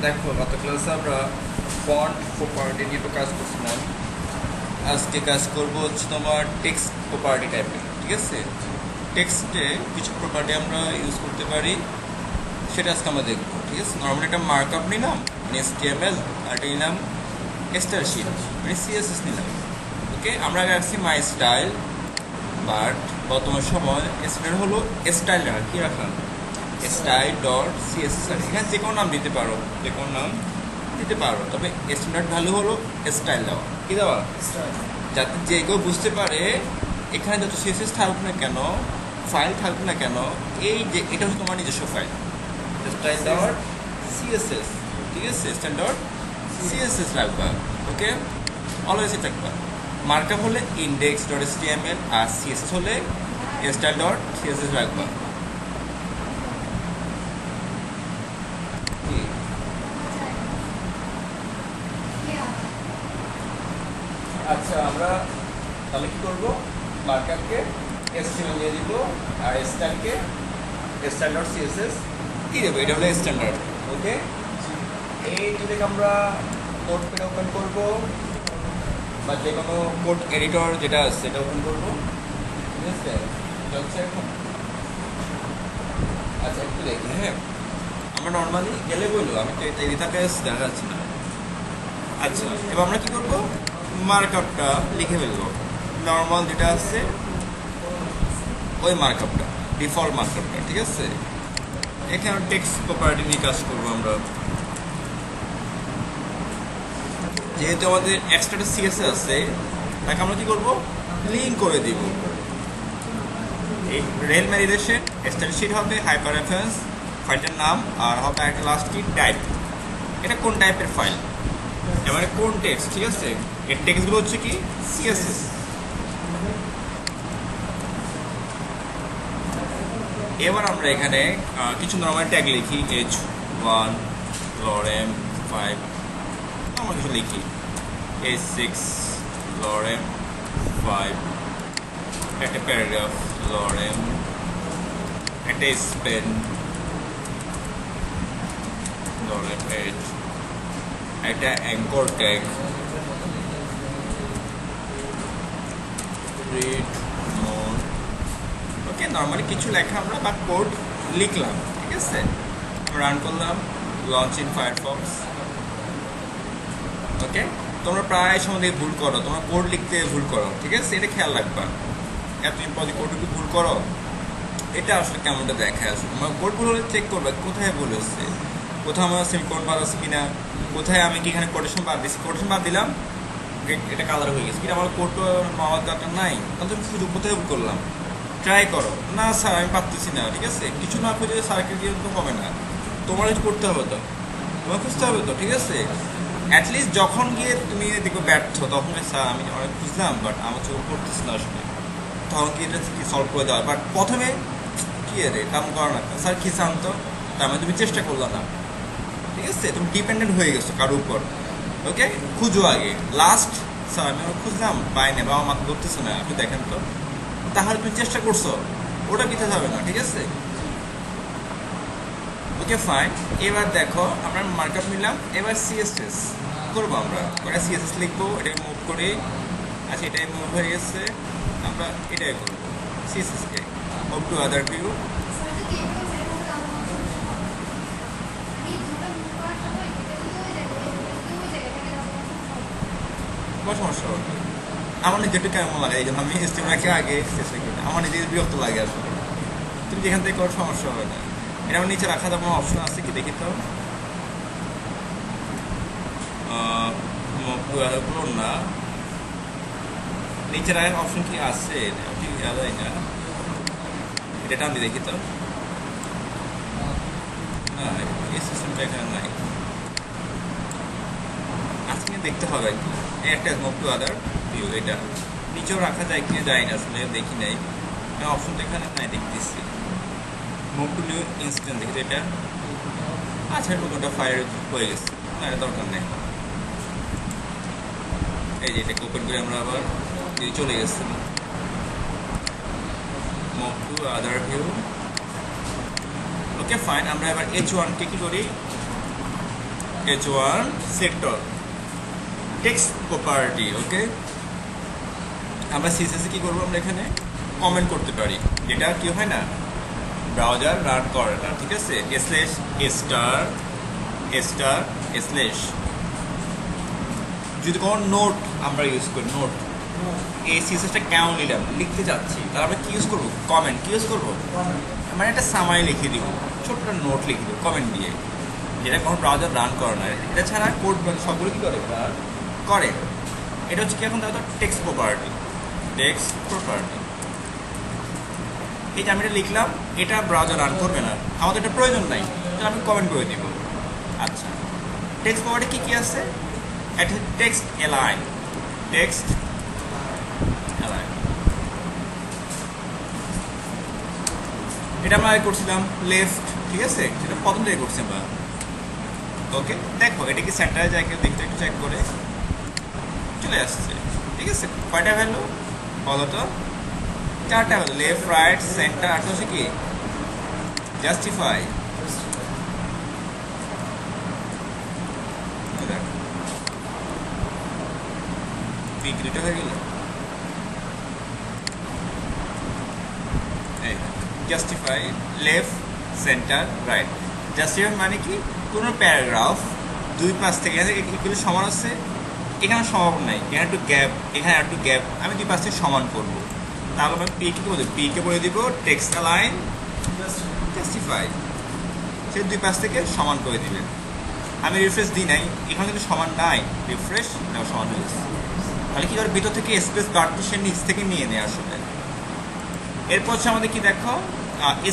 দেখো গত ক্লাসে আমরা ফন্ট প্রপার্টি নিয়ে একটু কাজ করছিলাম। আজকে কাজ করব হচ্ছে তোমার টেক্সট প্রপার্টি টাইপের। ঠিক আছে, টেক্সটে কিছু প্রপার্টি আমরা ইউজ করতে পারি, সেটা আজকে আমরা দেখবো। ঠিক আছে, নর্মালি একটা মার্কআপ নিলাম মানে HTML, আর এটা নিলাম স্টাইল শিট মানে CSS নিলাম। ওকে, আমরা আগে আসছি মাই স্টাইল, বাট বর্তমান সময় স্টাইল হলো স্টাইল রাখা, কি রাখা স্টাইল ডট CSS। এখানে যে কোনো নাম দিতে পারো, যে কোনো নাম দিতে পারো, তবে স্ট্যান্ডার্ড ভ্যালু হলো স্টাইল দেওয়া। কি দেওয়া? যাতে যে কেউ বুঝতে পারে এখানে যত CSS থাকুক না কেন, ফাইল থাকুক না কেন, এই যে এটা হচ্ছে তোমার নিজস্ব ফাইল স্টাইল ডট CSS। ঠিক আছে, স্ট্যান্ডার্ড CSS রাখবা। ওকে, অলওয়েজ থাকবা। মার্কআপ হলে ইন্ডেক্স ডট HTML, আর CSS হলে স্টাইল ডট CSS রাখবা। আচ্ছা, আমরা তাহলে কি করবো? মার্কআপকে HTML দিয়ে দিব, আর স্টাইলকে স্টাইল ডট CSS দিয়ে দেবো। এটা হলো স্ট্যান্ডার্ড। ওকে, এই থেকে আমরা কোড পেন ওপেন করবো, বা যে কোনো কোড এডিটর যেটা আছে সেটা ওপেন করবো। ঠিক আছে, চলছে এখন। আচ্ছা, একটু দেখি। হ্যাঁ, আমরা নর্মালি গেলে বললো, আমি তো এটা এদিকে দেখা যাচ্ছে না। আচ্ছা, এবার আমরা কি করবো? মার্কআপটা লিখে ফেলবো, নর্মাল যেটা আছে ওই মার্কআপটা, ডিফল্ট মার্কআপটা। ঠিক আছে, এখানে টেক্সট প্রপার্টি নিয়ে কাজ করবো আমরা। যেহেতু আমাদের এক্সট্রা CSS আছে, তাকে আমরা কি করবো? লিঙ্ক করে দিব। এই রেল ম্যারিডেশন স্টাইল শিট হবে, হাইপার রেফারেন্স ফাইলটার নাম, আর হবে একটা লাস্ট কি টাইপ। এটা কোন টাইপের ফাইল, এবারে কোন টেক্সট। ঠিক আছে, এর টেক্সটগুলো হচ্ছে কি CSS। এবার আমরা এখানে কিছু নর্মাল ট্যাগ লিখি, H1 লরেম 5, আমরা কিছু লিখি H6 লরেম 5, একটা প্যারাগ্রাফ লরেম, একটা স্পেন লরেম 8, একটা অ্যাঙ্কর ট্যাগ রিড নোট। ওকে, নর্মালি কিছু লেখা আমরা বা কোড লিখলাম। ঠিক আছে, রান করলাম, লঞ্চ ইন ফায়ারফক্স। ওকে, তোমরা প্রায় সময় ভুল করো, তোমরা কোড লিখতে ভুল করো। ঠিক আছে, এটা খেয়াল রাখবা। এত পদে কোড লিখতে ভুল করো, এটা আসলে কেমনটা দেখায়। আসলে তোমার কোডগুলো চেক করবে কোথায় ভুল হচ্ছে, কোথাও আমার সিমকোড বাদ আছে কিনা, কোথায় আমি কি এখানে কোটেশন বাদ দিচ্ছি, কোটেশন বাদ দিলাম এটা কালার হয়ে গেছে, কিন্তু আমার কোডটা পাওয়ার দরকার নাই, তাহলে তুমি শুধু কোথায় ভুল করলাম ট্রাই করো। না স্যার আমি পারতেছি না। ঠিক আছে, কিছু না খুঁজে স্যারকে দিয়ে তো হবে না, তোমার করতে হবে তো, তোমার খুঁজতে হবে তো। ঠিক আছে, অ্যাটলিস্ট যখন গিয়ে তুমি দেখো ব্যর্থ, তখন স্যার আমি অনেক খুঁজলাম বাট আমার চোখ করতেছি না আসলে, তখন কি এটা কি সলভ করে দেওয়া। বাট প্রথমে কি রে কাম করো না, স্যার কি জানতো, তার মানে তুমি চেষ্টা করলো না। ঠিক আছে, তুমি ডিপেন্ডেন্ট হয়ে গেছো কারোর উপর। ওকে, খুঁজো আগে। লাস্ট স্যার আমি খুঁজলাম পাই না, বাবা মাকে ধরতেছে না, আপনি দেখেন তো, তাহলে তুমি চেষ্টা করছো, ওটা পিতে যাবে না। ঠিক আছে, ওকে ফাইন। এবার দেখো আমরা মার্কআপ নিলাম, এবার CSS করবো আমরা। ওটা CSS লিখবো, এটাকে মুভ করে। আচ্ছা, এটাই মুভ হয়ে গেছে, আমরা এটাই করবো CSS-কে মুভ টু আদার ভিউ। কোনো সমস্যা হবে না, আমার নিজেরটা কেমন লাগে, এই জন্য আমি স্টিমারকে আগে চেষ্টা করি, আমার নিজের বিরক্ত লাগে আসলে। তুমি যেখান থেকে কোনো সমস্যা হবে না। এটা আমার নিচে রাখা যাওয়ার কোনো অপশন আছে কি দেখি তো? না, নিচে রাখার অপশন কি আছে? ঠিক আলাদাই না, এটা টান দিয়ে দেখি তো। না, এই সিস্টেমটা এখানে নাই, আজকে দেখতে হবে আর কি। একটা মুভ টু আদার ভিউ, এটা নিচেও রাখা যায় কিনা যায় না আসলে, দেখি নাই অপশনটা এখানে নাই, দেখতেছি মুভ টু নিউ ইনস্ট্যান্ট দেখি এটা। আচ্ছা, ওটা ফায়ার হয়ে গেছে, না এটা দরকার নেই। এই যে এটাকে ওপেন করে আমরা আবার চলে গেছি move to other view. Okay fine, আমরা এবার H1 কে কি করি, H1 সেক্টর টেক্সট প্রপার্টি। ওকে, আমরা সিএসএস কি করবো, আমরা এখানে কমেন্ট করতে পারি, যেটা কি হয় না ব্রাউজার রান করে না, ঠিক আছে। স্ল্যাশ স্টার স্টার স্ল্যাশ, যদি কোনো নোট আমরা ইউজ করি, নোট এই সিএসএসটা কেমন নিলাম লিখতে যাচ্ছি, তাহলে আমরা কি ইউজ করবো, কমেন্ট। কি ইউজ করবো, মানে একটা সামারি লিখে দিব, ছোট্ট নোট লিখে দিব কমেন্ট দিয়ে, যেটা কোনো ব্রাউজার রান করে না। এটা ছাড়া কোড সবগুলো কি করে রান করে। এটা হচ্ছে কি, এখন দেখো টেক্সট প্রপার্টি। টেক্সট প্রপার্টি, এই যে আমি এটা লিখলাম, এটা ব্রাউজার রান করবে না, আমাদের এটা প্রয়োজন নাই, তাহলে আমি কমেন্ট করে দিব। আচ্ছা, টেক্সট প্রপার্টি কি কি আছে, একটা টেক্সট এলাইন। টেক্সট এলাইন, এটা আমরা করছিলাম লেফট, ঠিক আছে, এটা প্রথম থেকে করছি আমরা। ওকে, দেখো এটা কি সেন্টারে যায় কেউ দেখতে, একটু চেক করে চলে আসছে, ঠিক আছে। কয়টা ভ্যালু বলো তো, 4টা ভ্যালু, লেফট রাইট সেন্টার, আর হচ্ছে কি জাস্টিফাই। বিক্রিটা হয়ে গেল, justify left centre right. Justify মানে কি, কোনো প্যারাগ্রাফ দুই পাশ থেকে এগুলো সমান আছে, এখানে সমান নাই, এখানে একটু গ্যাপ, এখানে একটু গ্যাপ, আমি দুই পাশ থেকে সমান করবো। তাহলে আমি পি কে বলে দিব টেক্সট লাইন জাস্টিফাই, সে দুই পাশ থেকে সমান করে দিবেন। আমি রিফ্রেশ দিই নাই, এখানে কিন্তু সমান নাই, রিফ্রেশ নাও সমান হয়েছে। তাহলে কি করে, ভিতর থেকে স্পেস বাড়তে সে নিচ থেকে নিয়ে নেয় আসলে। এরপর হচ্ছে আমাদের কি দেখো,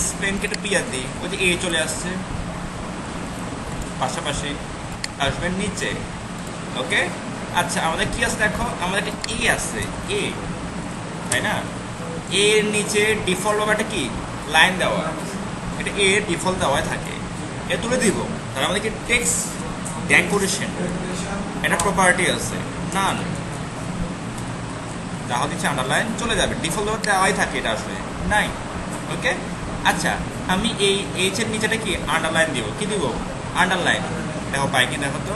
স্পেনকে একটা পিয়ার দিই, ওই যে এ চলে আসছে পাশাপাশি, আসবেন নিচে। ওকে, আচ্ছা আমাদের কি আছে দেখো, আমাদের একটা এ আছে, এ, তাই না, এর নিচে ডিফল্ট ভাবে একটা কি লাইন দেওয়া, এটা এ ডিফল্ট দেওয়া থাকে, এ তুলে দিব। তাহলে আমাদের কি টেক্সট ডেকোরেশন এটা প্রপার্টি আছে, নান যা দিচ্ছে আন্ডারলাইন চলে যাবে, ডিফল্ট ভাবে দেওয়াই থাকে, এটা আসলে নাই। ওকে, আচ্ছা আমি এই এইচ এর নিচেটা কি আন্ডারলাইন দিব, কি দিব আন্ডারলাইন, দেখো পাই কি দেখো তো,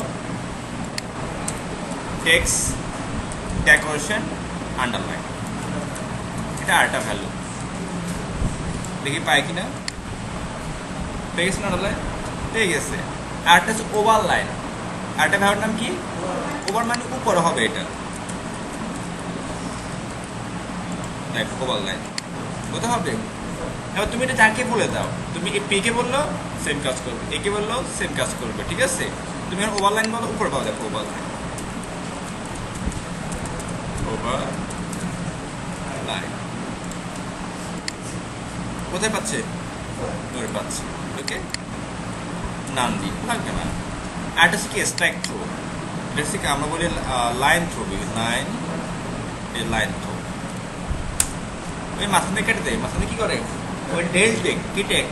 টেক্সট ডেকোরেশন আন্ডারলাইন, এটা আরেকটা ভ্যালু, দেখি পাই কিনা, পেয়ে গেছে আন্ডারলাইন, পেয়ে গেছে। আরেকটা হচ্ছে ওভার লাইন, আরেকটা ভ্যালুর নাম কি, ওভার মানে উপরে হবে, এটা দেখো ওভার লাইন কোথা হবে। এবার তুমি এটা যাকে বলে দাও, তুমি এই পি কে বললো সেম কাজ করবে, এ কে বললো সেম কাজ করবে, ঠিক আছে। তুমি এখন ওভার লাইন বলো, উপরে পাও, দেখো ওভার লাইন, ওভার লাইন কোথায় পাচ্ছে, ধরে পাচ্ছে। ওকে, নাম দিই লাগবে না। আরেকটা হচ্ছে কি স্ট্রাইক থ্রো, এটা হচ্ছে কি আমরা বলি লাইন থ্রো, লাইন এই লাইন থ্রো, ওই মাঝখানে কেটে দেয়, মাঝখানে কি করে, ওই ডেল টেক, কি টেক,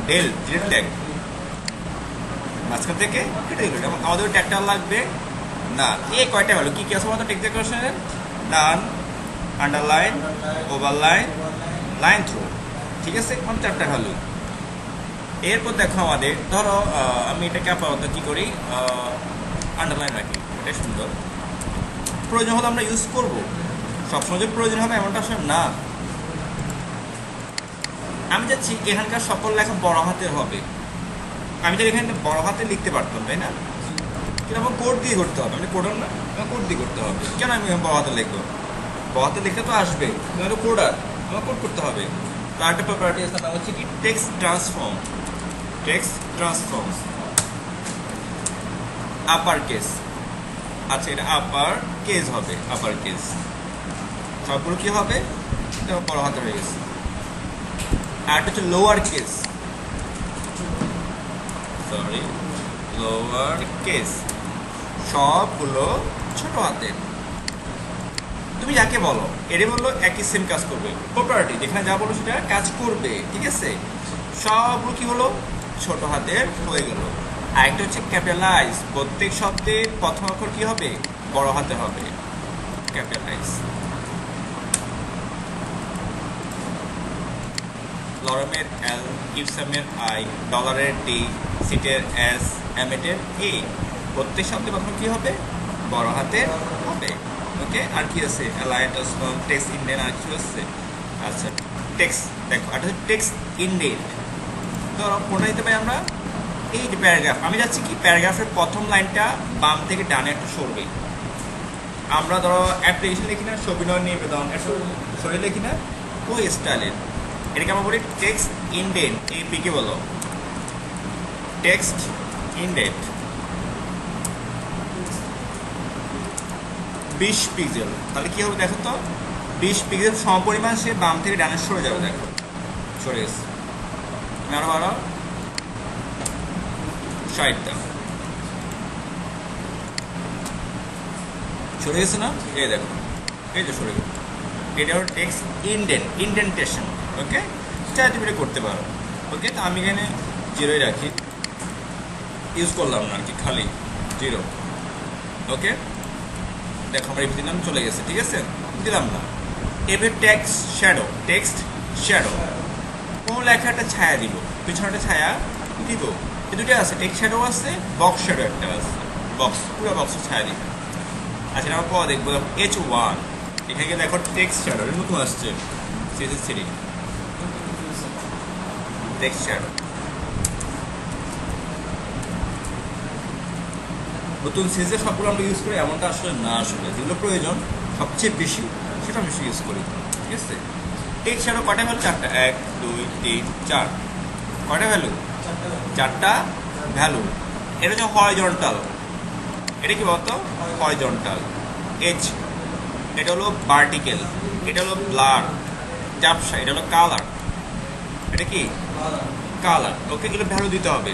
ডেল টেক, মাঝখান থেকে কেটে দিল। আমাদের ওই ট্যাগটা লাগবে না। এই কয়টা ভ্যালু কি কি আছে আমাদের টেক্সট ডেকোরেশনের, নান, আন্ডারলাইন, ওভারলাইন, লাইন থ্রো, ঠিক আছে, 4টা ভ্যালু। এরপর দেখো আমাদের ধরো আমি এটাকে আপাতত কি করি, আন্ডারলাইন রাখি, এটা সুন্দর, প্রয়োজন হলে আমরা ইউজ করবো, সবসময় যে প্রয়োজন হবে এমনটা আসলে না। আমি যাচ্ছি এখানকার সকল লেখা বড় হাতের হবে, আমি তো এখানে বড় হাতে লিখতে পারতাম, তাই না, কিন্তু আমার কোড দিয়ে করতে হবে, আমি কোডার না, আমার কোড দিয়ে করতে হবে। কেন আমি বড় হাতে লিখবো, বড় হাতে লিখতে তো আসবে, তুমি হলো কোডার, আমার কোড করতে হবে। তো একটা প্রপার্টি আছে, নাম হচ্ছে কি text transform. Text transform upper case, আচ্ছা এটা আপার কেস হবে, আপার কেস সবগুলো কি হবে, বড় হাতে হয়ে গেছে। আর একটা হচ্ছে lower case, sorry lower case, সবগুলো ছোট হাতের। তুমি যাকে বলো, এরে বললো একই সেম কাজ করবে, প্রপার্টি যেখানে যা বলো সেটা কাজ করবে, ঠিক আছে। সবগুলো কি হলো, ছোট হাতের হয়ে গেল। আর একটা হচ্ছে ক্যাপিটালাইজ, প্রত্যেক শব্দের প্রথম অক্ষর কি হবে, বড় হাতে হবে, ক্যাপিটালাইজ। লরমের এল, ইপসামের আই, ডলারের ডি, সিটের এস, এমেটের এ, প্রত্যেক শব্দে প্রথমে কি হবে, বড় হাতের হবে। ওকে, আর কি আছে, অ্যালাইন্ড টেক্সট ইন্ডেন্ট, আর কিছু আছে। আচ্ছা, টেক্সট দেখো, এটা হচ্ছে টেক্সট ইন্ডেন্ট। ধরো কোনটা দিতে পারি আমরা, এই যে প্যারাগ্রাফ, আমি যাচ্ছি কি প্যারাগ্রাফের প্রথম লাইনটা বাম থেকে ডানে একটু সরবে। আমরা ধরো অ্যাপ্লিকেশন লিখি না, সবিনয় নিবেদন, সরিয়ে লিখি না, ওই স্টাইলের। এটাকে আমরা বলি টেক্সট ইন্ডেন্ট। এই পিকে বলো টেক্সট ইন্ডেন্ট। 20 পিক্সেল, তাহলে কি হবে দেখো তো, 20 পিক্সেল সমপরিমাণ সে বাম থেকে ডানে সরে যাবে। দেখো সরে গেছে, আরো আরো 60টা সরে গেছে না, এই দেখো, এই যে সরে গেছে। এটা হলো টেক্সট ইন্ডেন্ট, ইন্ডেন্টেশন। ওকে, সেটা তুমি এটা করতে পারো। ওকে, তো আমি এখানে 0 রাখি, ইউজ করলাম না আর কি, খালি 0। ওকে, দেখো আমরা এই দিলাম, চলে গেছে, ঠিক আছে, দিলাম না। এবার টেক্সট শ্যাডো, টেক্সট শ্যাডো, কোন লেখা একটা ছায়া দিব, পিছনে একটা ছায়া দিব। এই দুটো আছে, টেক্সট শ্যাডো আছে, বক্স শ্যাডো একটা আছে, বক্স, পুরো বক্সের ছায়া দিবে। আচ্ছা, আমরা পর দেখবো H1, এখানে গিয়ে দেখো টেক্সট শ্যাডো, নতুন আসছে CSS3 টেক্সট শ্যাডো, নতুন সিজে সবগুলো আমরা ইউজ করি এমনটা আসলে না, আসলে যেগুলো প্রয়োজন সবচেয়ে বেশি সেটা আমি বেশি ইউজ করি। ঠিক আছে, টেক্সট শ্যাডো কয়টা ভ্যালু, 4টা, 1 2 3 4, কয়টা ভ্যালু, 4টা ভ্যালু। এটা হচ্ছে হরিজন্টাল, এটা কি বলতো, হরিজন্টাল। H, এটা হলো ভার্টিক্যাল, এটা হলো ব্লার, ঝাপসা, এটা হলো কালার, এটা কি কালার। ওকে, এগুলো ভ্যালু দিতে হবে।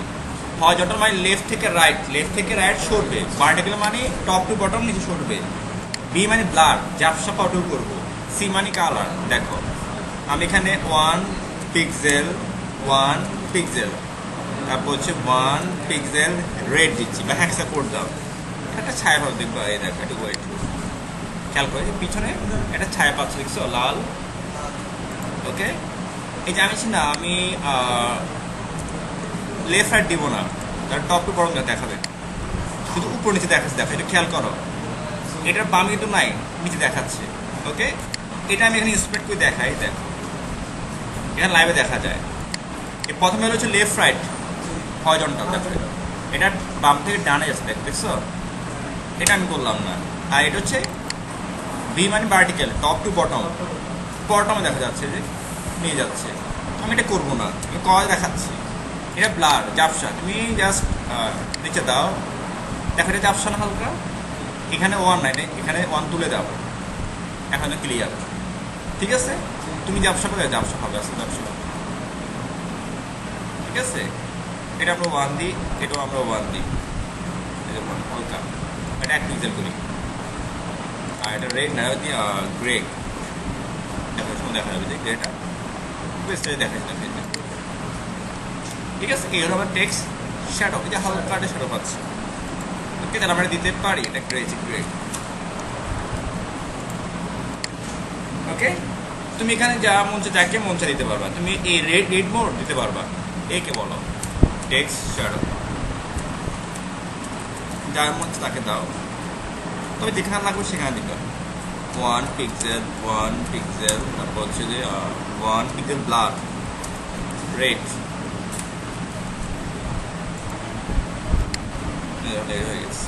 হরিজন্টাল মানে লেফট থেকে রাইট, লেফট থেকে রাইট সরবে। ভার্টিক্যাল মানে টপ টু বটম নিচে সরবে। বি মানে ব্লার, ঝাপসা পাউডার করবো। সি মানে কালার। দেখো আমি এখানে 1 পিক্সেল 1 পিক্সেল, তারপর হচ্ছে 1 পিক্সেল রেড দিচ্ছি বা হ্যাক্সা কোড দাও, একটা ছায়া ভাব দেখবো। এই দেখো, একটু ওয়েট, খেয়াল করে পিছনে একটা ছায়া পাচ্ছ, দেখছো লাল। ওকে, এই যে আমি না, আমি লেফট রাইট দিব না, তার টপ টু বটম দেখাবে, শুধু উপর নিচে দেখাচ্ছে। দেখো এটা খেয়াল করো, এটার বামে কিন্তু নাই, নিচে দেখাচ্ছে। ওকে, এটা আমি এখানে স্প্রেড করে দেখাই। দেখো এখানে লাইভে দেখা যায়। এই প্রথমে হচ্ছে লেফট রাইট হরিজন্টাল, দেখো এটা বাম থেকে ডানে যাচ্ছে, দেখছো, এটা আমি করলাম না। আর এটা হচ্ছে ভি মানে ভার্টিক্যাল, টপ টু বটম, বটমে দেখা যাচ্ছে যে নিয়ে যাচ্ছে। আমি এটা করবো না, আমি কয় দেখাচ্ছি। এটা ব্লার, ঝাপসা, তুমি জাস্ট নিচে দাও, দেখো এটা ঝাপসা না হালকা, এখানে 1 নাই, এখানে 1 তুলে দাও, এখন ক্লিয়ার। ঠিক আছে, তুমি ঝাপসা করে ঝাপসা হবে, আসলে ঝাপসা হবে। ঠিক আছে, এটা আমরা 1 দিই, এটাও আমরা 1 দিই, হালকা, এটা 1 পিক্সেল করি। আর এটা রেড না, গ্রে, দেখা যাবে যে গ্রেটা দেখা যাবে। ঠিক আছে, এই হলো আমার টেক্সট শ্যাডো, এই যে হালকা শ্যাডো পাচ্ছি। ওকে, তাহলে আমরা দিতে পারি এটা গ্রে, গ্রে। ওকে, তুমি এখানে যা মন চায়, যাকে মন চায় দিতে পারবা। তুমি এই রেড মোড দিতে পারবা, একে বলো টেক্সট শ্যাডো, যার মন চায় তাকে দাও, তবে যেখানে লাগবে সেখানে দিতে। 1 পিক্সেল 1 পিক্সেল, তারপর হচ্ছে যে 1 পিক্সেল ব্লার রেড, হয়ে গেছে।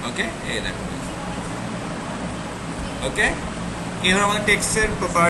ওকে, এই দেখো। ওকে, এই হলো আমাদের টেক্সটের প্রপার্টি।